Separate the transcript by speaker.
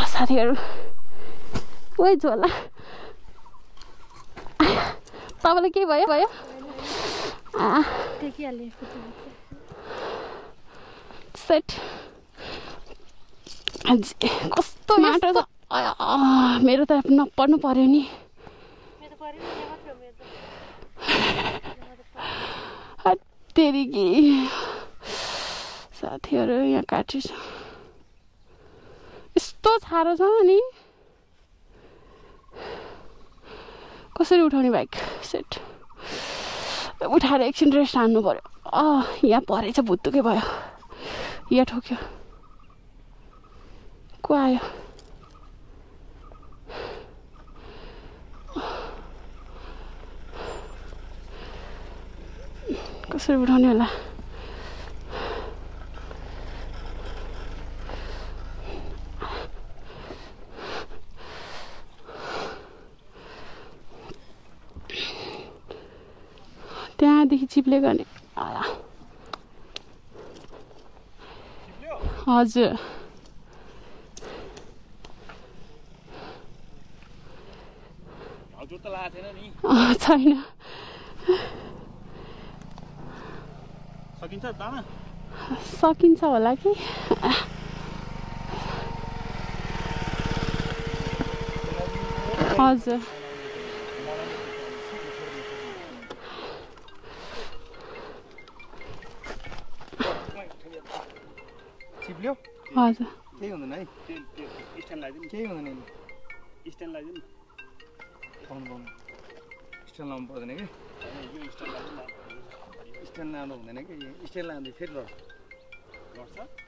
Speaker 1: साथीहरू ओइ झोला तपाईँलाई के भयो भयो सेट कस्तो माटो त मेरो त नपर्नु पर्यो नि तेरिकी साथीहरू यहाँ काटिन्छ यस्तो छारो छ नि कसरी उठाउने बाइक सेट उठाएर एकछिन रेस्ट हान्नु पर्यो यहाँ परेछ भुत्तुकै भयो यहाँ ठोक्यो को आयो कसरी उठाउने होला त्यहाँदेखि चिप्ले गर्ने हजुर छैन सकिन्छ होला कि हजुर
Speaker 2: चिप्ल्यो
Speaker 1: हजुर
Speaker 2: केही हुँदैन है
Speaker 3: स्ट्यान्ड लगाइदिनु
Speaker 2: केही हुँदैन
Speaker 3: स्ट्यान्ड लगाइदिनु
Speaker 2: पाउनु स्ट्यान्ड लाउनु पर्दैन कि स्ट्यान्ड लाउनु हुँदैन कि स्ट्यान्ड लाँदा फेरि लड्छ